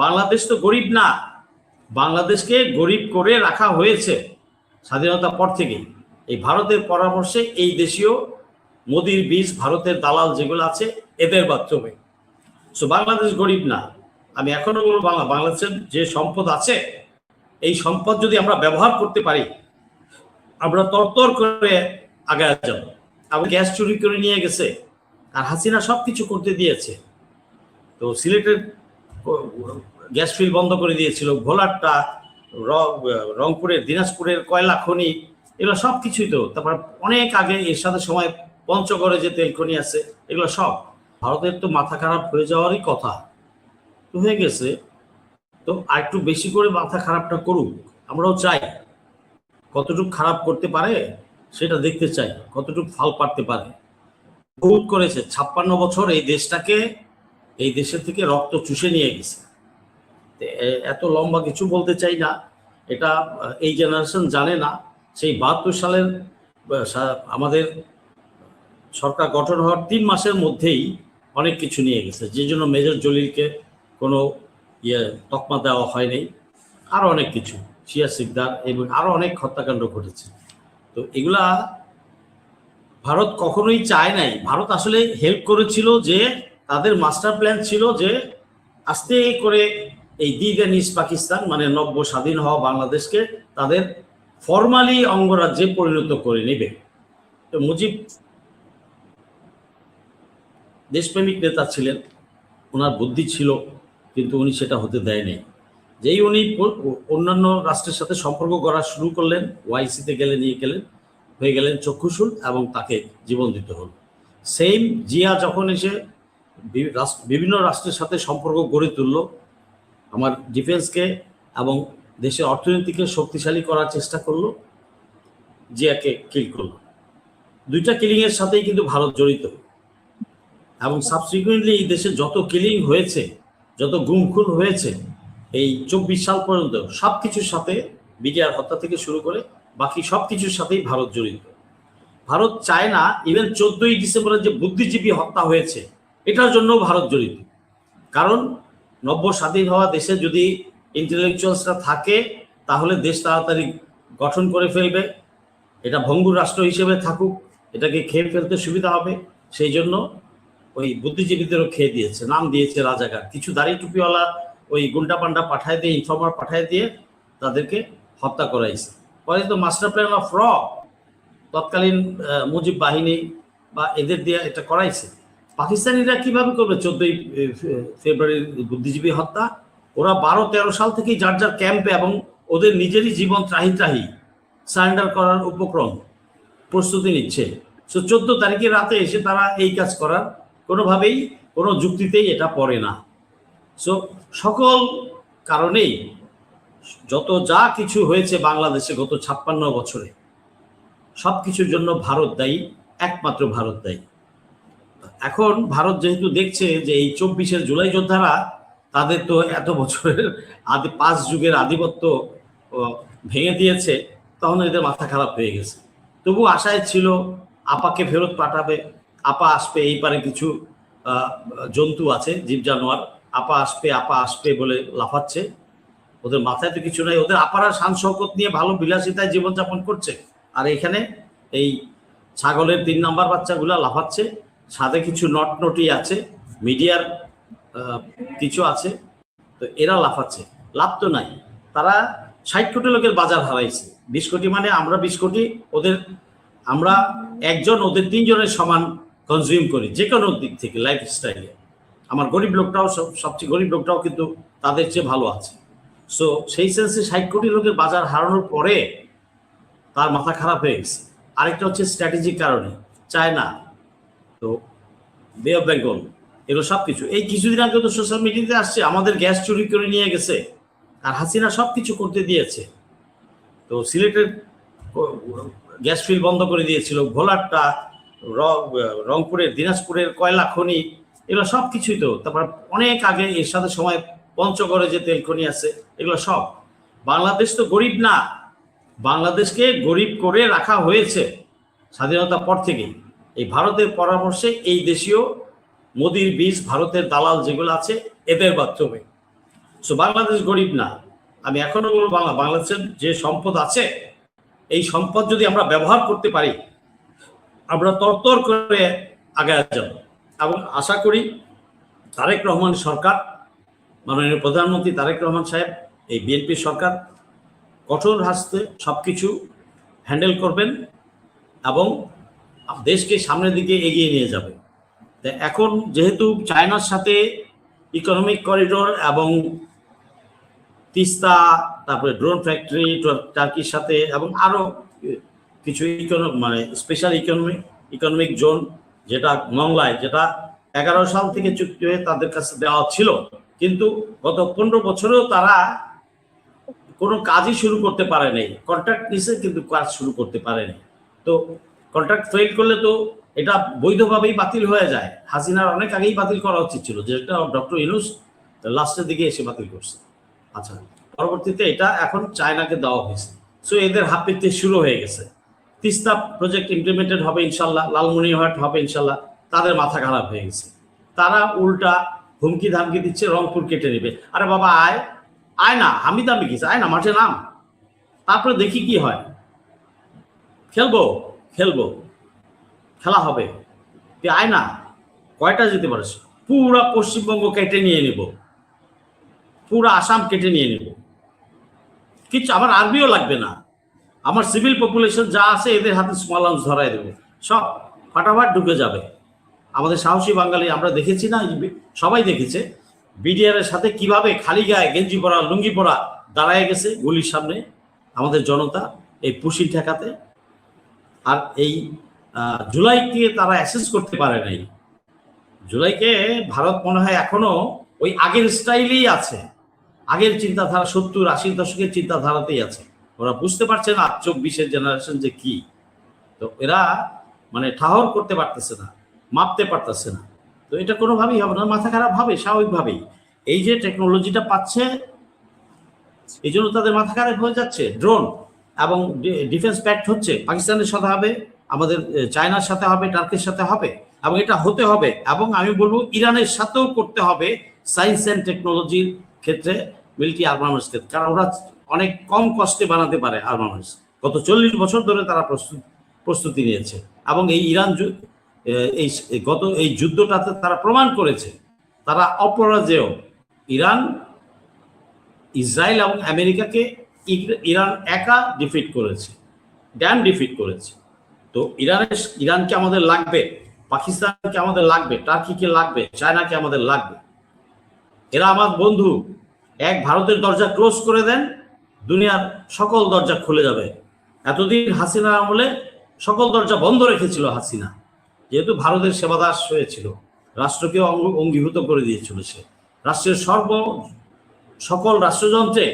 বাংলাদেশ তো গরিব না, বাংলাদেশকে গরিব করে রাখা হয়েছে স্বাধীনতার পর থেকেই। এই ভারতের পরামর্শে এই দেশীয় মোদির বীজ, ভারতের দালাল যেগুলো আছে, এদের মাধ্যমে। সো বাংলাদেশ গরিব না। আমি এখনো বলবো বাংলাদেশের যে সম্পদ আছে, এই সম্পদ যদি আমরা ব্যবহার করতে পারি, আমরা তরতর করে আগে যাব। আবার গ্যাস চুরি করে নিয়ে গেছে, আর হাসিনা সবকিছু করতে দিয়েছে। তো সিলেটের গ্যাস ফিল্ড বন্ধ করে দিয়েছিল, ভোলারটা, রংপুরের, দিনাজপুরের কয়লা খনি, এগুলো সব কিছুই তো। তারপর অনেক আগে এর সাথে সময় পঞ্চগড়ে যে তেল খনি আছে, এগুলো সব। ভারতের তো মাথা খারাপ হয়ে যাওয়ারই কথা, তো হয়ে গেছে। তো আর একটু বেশি করে মাথা খারাপটা করুক, আমরাও চাই। কতটুকু খারাপ করতে পারে সেটা দেখতে চাই, কতটুকু ফাল পারতে পারে। বহুত করেছে, 56 বছর এই দেশটাকে, এই দেশের থেকে রক্ত চুষে নিয়ে গেছে। এত লম্বা কিছু বলতে চাই না, এটা এই জেনারেশন জানে না। সেই 72 সালের আমাদের সরকার গঠন হওয়ার 3 মাসের মধ্যেই অনেক কিছু নিয়ে গেছে, যে জন্য মেজর জলিলকে কোনো তকমা দেওয়া হয়নি। আরও অনেক কিছু, শিয়া সিকদার এবং আরও অনেক হত্যাকাণ্ড ঘটেছে। তো এগুলা ভারত কখনোই চায় নাই। ভারত আসলে হেল্প করেছিল, যে তাদের মাস্টার প্ল্যান ছিল যে আস্তে করে এই দিগ এন্ড ইস্ট পাকিস্তান, মানে নব্য স্বাধীন হওয়া বাংলাদেশকে তাদের ফরমালি অঙ্গরাজ্যে পরিণত করে নেবে। তো মুজিব দেশপ্রেমিক নেতা ছিলেন, ওনার বুদ্ধি ছিল, কিন্তু উনি সেটা হতে দেয়নি। যেই উনি অন্যান্য রাষ্ট্রের সাথে সম্পর্ক করা শুরু করলেন, ওয়াইসিতে গেলেন, হয়ে গেলেন চক্ষুশূল, এবং তাকে জীবন দিতে হল। সেম জিয়া যখন এসে বিভিন্ন রাষ্ট্রের সাথে সম্পর্ক গড়ে তুলল, আমার ডিফেন্সকে এবং দেশের অর্থনীতিকে শক্তিশালী করার চেষ্টা করলো, জিয়াকে কিল করলো। দুইটা কিলিংয়ের সাথেই কিন্তু ভারত জড়িত। এবং সাবসিকুয়েন্টলি এই দেশে যত কিলিং হয়েছে, যত গুমখুন হয়েছে, এই 24 সাল পর্যন্ত সব কিছুর সাথে, বিডিআর হত্যা থেকে শুরু করে বাকি সব কিছুর সাথেই ভারত জড়িত। ভারত চায় না, ইভেন 14ই ডিসেম্বরের যে বুদ্ধিজীবী হত্যা হয়েছে, এটার জন্য ভারত জড়িত। কারণ নব্য স্বাধীন হওয়া দেশে যদি ইন্টেলেকচুয়ালসরা থাকে, তাহলে দেশ তাড়াতাড়ি গঠন করে ফেলবে। এটা ভঙ্গুর রাষ্ট্র হিসেবে থাকুক, এটাকে খেয়ে ফেলতে সুবিধা হবে। সেই জন্য ওই বুদ্ধিজীবীদেরও খেয়ে দিয়েছে, নাম দিয়েছে রাজাকার। কিছু দাড়ি টুপিওয়ালা ওই গুন্ডা পান্ডা পাঠায় দিয়ে, ইনফর্মার পাঠায় দিয়ে তাদেরকে হত্যা করাইছে। পরে তো মাস্টার প্ল্যান অফ তৎকালীন মুজিব বাহিনী বা এদের দিয়ে এটা করাইছে। পাকিস্তানিরা কিভাবে করবে 14ই ফেব্রুয়ারির বুদ্ধিজীবী হত্যা? ওরা 12-13 সাল থেকেই যার যার ক্যাম্পে এবং ওদের নিজেরই জীবন ত্রাহি সারেন্ডার করার উপক্রম প্রস্তুতি নিচ্ছে। সো 14 তারিখের রাতে এসে তারা এই কাজ করার কোনোভাবেই, কোনো যুক্তিতেই এটা পড়ে না। সো সকল কারণেই যত যা কিছু হয়েছে বাংলাদেশে গত 56 বছরে, সব কিছুর জন্য ভারত দায়ী, একমাত্র ভারত দায়ী। এখন ভারত যেহেতু দেখছে যে এই 24-এর জুলাই যোদ্ধারা, তাদের তো এত বছরের 5 যুগের আধিপত্য ভেঙে দিয়েছে, তখন এদের মাথা খারাপ হয়ে গেছে। তবু আশায় ছিল আপাকে ফেরত পাঠাবে, আপা আসবে। এই পারে কিছু জন্তু আছে, জীব জানোয়ার, আপা আসবে বলে লাফাচ্ছে। ওদের মাথায় তো কিছু নাই, ওদের আপারা শান শওকত নিয়ে ভালো বিলাসিতায় জীবনযাপন করছে। আর এখানে এই ছাগলের 3 নাম্বার বাচ্চাগুলা লাফাচ্ছে। সাথে কিছু নটনটি আছে, মিডিয়ার কিছু আছে, তো এরা লাফাচ্ছে। লাভ তো নাই। তারা 60 কোটি লোকের বাজার হারাইছে। 20 কোটি মানে আমরা 20 কোটি, আমরা একজন ওদের 3 জনের সমান কনজিউম করি যে কোনো দিক থেকে, লাইফস্টাইলে। আমার গরিব লোকটাও, সবচেয়ে গরিব লোকটাও কিন্তু তাদের চেয়ে ভালো আছে। সো সেই সেন্সে 60 কোটি লোকের বাজার হারানোর পরে তার মাথা খারাপ হয়ে গেছে। আরেকটা হচ্ছে স্ট্র্যাটেজিক কারণে, চায়না, তো বে অফ বেঙ্গল, এগুলো সব কিছু। এই কিছুদিন আগে তো সোশ্যাল মিডিয়াতে আসছে, আমাদের গ্যাস চুরি করে নিয়ে গেছে, আর হাসিনা সব কিছু করতে দিয়েছে। তো সিলেটের গ্যাস ফিল্ড বন্ধ করে দিয়েছিল, ভোলারটা, রংপুরের, দিনাজপুরের কয়লা খনি, এগুলো সব কিছুই তো। তারপর অনেক আগে এর সাথে সময় পঞ্চগড়ে যে তেল খনি আছে, এগুলো সব। বাংলাদেশ তো গরিব না, বাংলাদেশকে গরিব করে রাখা হয়েছে স্বাধীনতার পর থেকেই। এই ভারতের পরামর্শে এই দেশীয় মোদির বীজ, ভারতের দালাল যেগুলো আছে, এদের মাধ্যমে। সো বাংলাদেশ গরিব না। আমি এখনো বলবো বাংলাদেশের যে সম্পদ আছে, এই সম্পদ যদি আমরা ব্যবহার করতে পারি, আমরা তরতর করে আগে যাব। এবং আশা করি তারেক রহমান সরকার, মাননীয় প্রধানমন্ত্রী তারেক রহমান সাহেব, এই বিএনপি সরকার কঠোর হাসতে সবকিছু হ্যান্ডেল করবেন এবং দেশকে সামনের দিকে এগিয়ে নিয়ে যাবে। এখন যেহেতু চায়নার সাথে ইকোনমিক করিডোর এবং তিস্তা, তারপরে ড্রোন ফ্যাক্টরি টার্কির সাথে, এবং আরো কিছু মানে স্পেশাল ইকোনমিক জোন, যেটা মংলায়, যেটা 11 সাল থেকে চুক্তি হয়ে তাদের কাছে দেওয়া ছিল, কিন্তু গত 15 বছরেও তারা কোনো কাজই শুরু করতে পারে নাই। কন্ট্রাক্ট নিছে কিন্তু কাজ শুরু করতে পারেনি। তো কন্ট্রাক্ট ফেল করলে তো এটা বৈধভাবেই বাতিল হয়ে যায়। হাসিনার অনেক আগেই বাতিল করা উচিত ছিল, যেটা ডক্টর ইউনূস লাস্টের দিকে এসে বাতিল করছে। আচ্ছা, পরবর্তীতে এটা এখন চায়নাকে দেওয়া হয়েছে। সো এদের হাপিতে শুরু হয়ে গেছে। তিস্তা প্রজেক্ট ইমপ্লিমেন্টেড হবে ইনশাল্লাহ, লালমনিরহাট হবে ইনশাল্লাহ। তাদের মাথা খারাপ হয়ে গেছে। তারা উল্টা হুমকি ধামকি দিচ্ছে রংপুর কেটে নেবে। আরে বাবা আয়, আয় না, আমি দামি কিছু, আয় না মাঠে নাম, তারপরে দেখি কি হয়। খেলবো খেলা হবে, তুই আয় না, কয়টা যেতে পারিস? পুরা পশ্চিমবঙ্গ কেটে নিয়ে নিব, পুরা আসাম কেটে নিয়ে নিব, কিছু আমার আর্মিও লাগবে না, আমার সিভিল পপুলেশন যা আছে এদের হাতে স্মল আর্মস ধরাই দেবো, সব ফাটাফাট ঢুকে যাবে। আমাদের সাহসী বাঙালি আমরা দেখেছি না, সবাই দেখেছে বিডিআর এর সাথে কিভাবে খালি গায়ে গেঞ্জি পরা লুঙ্গি পরা দাঁড়ায় গেছে গুলির সামনে আমাদের জনতা এই পুশি ঠেকাতে। আর এই জুলাইকে তারা অ্যাসেস করতে পারে নাই। জুলাইকে ভারত মনে হয় এখনো ওই আগের স্টাইলেই আছে, আগের চিন্তাধারা 70-80 দশকের চিন্তাধারাতেই আছে। ওরা বুঝতে পারছে না 24-এর জেনারেশন যে কি। তো এরা মানে ঠাহর করতে পারতেছে না, মাপতে পারতেছে না। তো এটা কোনোভাবেই হবে না, মাথা খারাপ হবে স্বাভাবিকভাবেই। এই যে টেকনোলজিটা পাচ্ছে এই জন্য তাদের মাথা খারাপ হয়ে যাচ্ছে। ড্রোন এবং ডিফেন্স প্যাক্ট হচ্ছে, পাকিস্তানের সাথে হবে, আমাদের চায়নার সাথে হবে, টার্কির সাথে হবে, এবং এটা হতে হবে। এবং আমি বলবো ইরানের সাথেও করতে হবে সায়েন্স অ্যান্ড টেকনোলজির ক্ষেত্রে, মিলিটারি আর্মামেন্টস ক্ষেত্রে, কারণ ওরা অনেক কম কষ্টে বানাতে পারে আর্মামেন্টস। গত 40 বছর ধরে তারা প্রস্তুতি নিয়েছে, এবং এই ইরান এই যুদ্ধটাতে তারা প্রমাণ করেছে তারা অপরাজেয়। ইরান, ইসরায়েল এবং আমেরিকাকে ইরান একা ডিফিট করেছে, ডিফিট করেছে। তো ইরানকে আমাদের লাগবে, পাকিস্তানকে আমাদের লাগবে, টার্কিকে লাগবে, চায়নাকে আমাদের লাগবে। এরা আমার বন্ধু। এক ভারতের দরজা ক্লোজ করে দেন, দুনিয়ার সকল দরজা খুলে যাবে। এতদিন হাসিনা আমলে সকল দরজা বন্ধ রেখেছিল হাসিনা, যেহেতু ভারতের সেবাদাস হয়েছিল, রাষ্ট্রকে অঙ্গীভূত করে দিয়েছিল। সে রাষ্ট্রের সকল রাষ্ট্রযন্ত্রে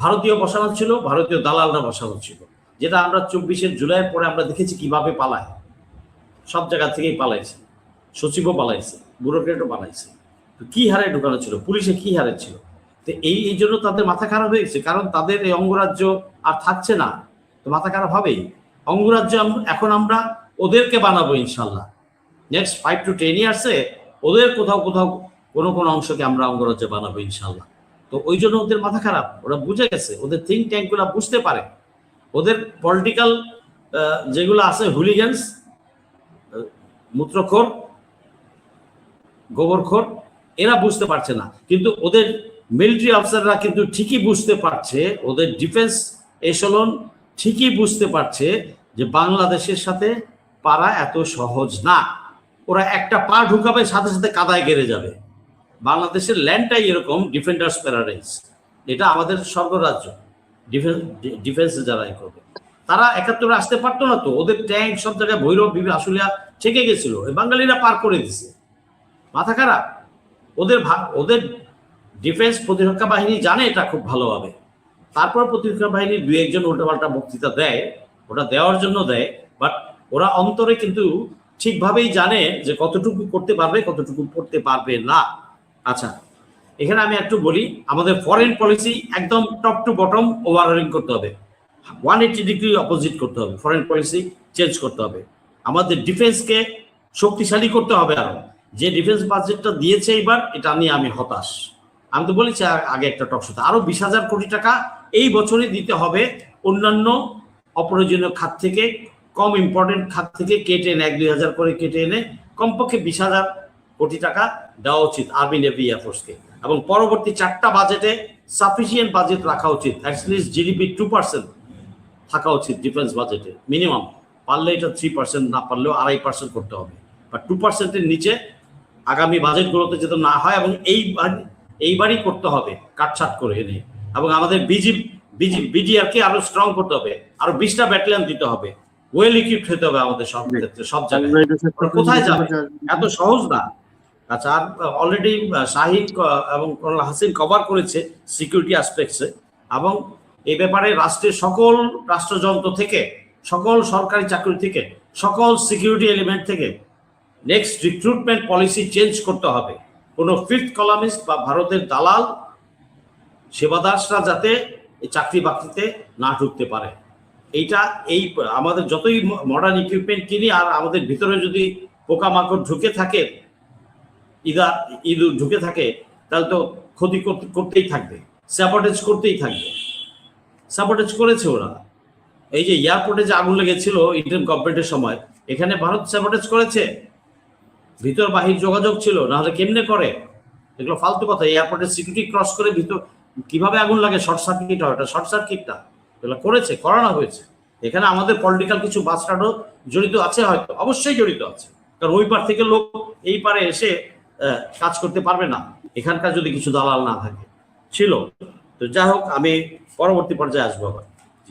ভারতীয় বসানো ছিল, ভারতীয় দালালরা বসানো ছিল, যেটা আমরা 24 জুলাইয়ের পরে আমরা দেখেছি কিভাবে পালায়। সব জায়গা থেকেই পালাইছে, সচিবও পালাইছে, ব্যুরোক্রেটও পালাইছে। তো কি হারে ঢুকানো ছিল, পুলিশে কি হারে ছিল। তো এই জন্য তাদের মাথা খারাপ হয়ে গেছে, কারণ তাদের এই অঙ্গরাজ্য আর থাকছে না। তো মাথা খারাপ হবেই। অঙ্গরাজ্য এখন আমরা ওদেরকে বানাবো ইনশাল্লাহ। নেক্সট 5 to 10 ইয়ার্সে ওদের কোথাও কোনো অংশকে আমরা অঙ্গরাজ্য বানাবো ইনশাল্লাহ। তো ওই জন্য ওদের মাথা খারাপ, ওরা বুঝে গেছে, ওদের থিঙ্ক ট্যাঙ্কগুলো বুঝতে পারে। ওদের পলিটিক্যাল যেগুলো আছে হুলিগানস, মূত্রখোর, গোবরখোর, এরা বুঝতে পারছে না, কিন্তু ওদের মিলিটারি অফিসাররা কিন্তু ঠিকই বুঝতে পারছে, ওদের ডিফেন্স এশলন ঠিকই বুঝতে পারছে যে বাংলাদেশের সাথে পারা এত সহজ না। ওরা একটা পা ঢুকাবে সাথে সাথে কাদায় গেড়ে যাবে। বাংলাদেশের ল্যান্ডটাই এরকম ডিফেন্ডার্স প্যারাডাইস। এটা আমাদের স্বর্গরাজ্য। ডিফেন্সে যারা করবে তারা 71 আসতে পারতো না। তো ওদের ট্যাঙ্ক সব জায়গায় ভৈরব আশুলিয়া ঠেকে গেছিল, বাঙালিরা পার করে দিছে। মাথা খারাপ। ওদের ডিফেন্স প্রতিরক্ষা বাহিনী জানে এটা খুব ভালোভাবে। তারপর প্রতিরক্ষা বাহিনীর 2-1 জন উল্টাপাল্টা বক্তৃতা দেয়, ওটা দেওয়ার জন্য দেয়, বাট ওরা অন্তরে কিন্তু ঠিকভাবেই জানে যে কতটুকু করতে পারবে, কতটুকু করতে পারবে না। আচ্ছা, এখানে আমি একটু বলি, আমাদের ফরেন পলিসি একদম টপ টু বটম ওভারহলিং করতে হবে, 180 ডিগ্রি অপোজিট করতে হবে, ফরেন পলিসি চেঞ্জ করতে হবে। আমাদের ডিফেন্সকে শক্তিশালী করতে হবে আরো। যে ডিফেন্স বাজেটটা দিয়েছে এবার, এটা নিয়ে আমি হতাশ। আমি তো বলেছি আগে একটা টক শোতে, আরো 20,000 কোটি টাকা এই বছরই দিতে হবে অন্যান্য অপ্রয়োজনীয় খাত থেকে, কম ইম্পর্টেন্ট খাত থেকে কেটে এনে 1-2 হাজার করে কেটে এনে কমপক্ষে 20,000 কোটি টাকা দেওয়া উচিত আর্মি নেভি এয়ারফোর্সকে। এবং পরবর্তী 4টা বাজেটে সাফিসিয়েন্ট বাজেট রাখা উচিত, অ্যাটলিস্ট জিডিপি 2% থাকা উচিত ডিফেন্স বাজেটে মিনিমাম। পারলে এটা 3%, না পারলেও 2.5% করতে হবে, বা 2%-এর নিচে আগামী বাজেটগুলোতে যাতে না হয়। এবং এইবারই করতে হবে কাটছাট করে এনে। এবং আমাদের বিডিআরকে আরো স্ট্রং করতে হবে, আরো 20টা ব্যাটালিয়ন দিতে হবে, ওয়েল ইকুইপড হতে হবে আমাদের সব ক্ষেত্রে, সব জায়গায়। কোথায় যাবে? এত সহজ না। আচ্ছা, আর অলরেডি শাহিদ এবং কর্নেল হাসিন কভার করেছে সিকিউরিটি অ্যাসপেক্টসে, এবং এই ব্যাপারে রাষ্ট্রের সকল রাষ্ট্রযন্ত্র থেকে, সকল সরকারি চাকরি থেকে, সকল সিকিউরিটি এলিমেন্ট থেকে নেক্সট রিক্রুটমেন্ট পলিসি চেঞ্জ করতে হবে। কোনো ফিফথ কলামিস্ট বা ভারতের দালাল সেবাদাসরা যাতে এই চাকরি বাকরিতে না ঢুকতে পারে। এই আমাদের যতই মডার্ন ইকুইপমেন্ট কিনি, আর আমাদের ভিতরে যদি পোকামাকড় ঢুকে থাকে, ইঁদুর ঢুকে থাকে, তাহলে তো ক্ষতি করতেই থাকবে, স্যাবোটেজ করতেই থাকবে। স্যাবোটেজ করেছে ওরা। এই যে এয়ারপোর্টে যে আগুন লেগেছিল ইন্ডিয়ান গভর্নমেন্টের সময়, এখানে ভারত স্যাবোটেজ করেছে, ভিতর বাহির যোগাযোগ ছিল, নাহলে কেমনে করে? এগুলো ফালতু কথা। এয়ারপোর্টের সিকিউরিটি ক্রস করে ভিতর কিভাবে আগুন লাগে? শর্ট সার্কিট হয়, ওটা শর্ট সার্কিটটা এগুলো করানো হয়েছে। এখানে আমাদের পলিটিক্যাল কিছু বাস্টারও জড়িত আছে, হয়তো অবশ্যই জড়িত আছে, কারণ ওই পার থেকে লোক এই পারে এসে কাজ করতে পারবে না এখানকার যদি কিছু দালাল না থাকে। ছিল তো, যাই হোক, আমি পরবর্তী পর্যায়ে আসবো আবার।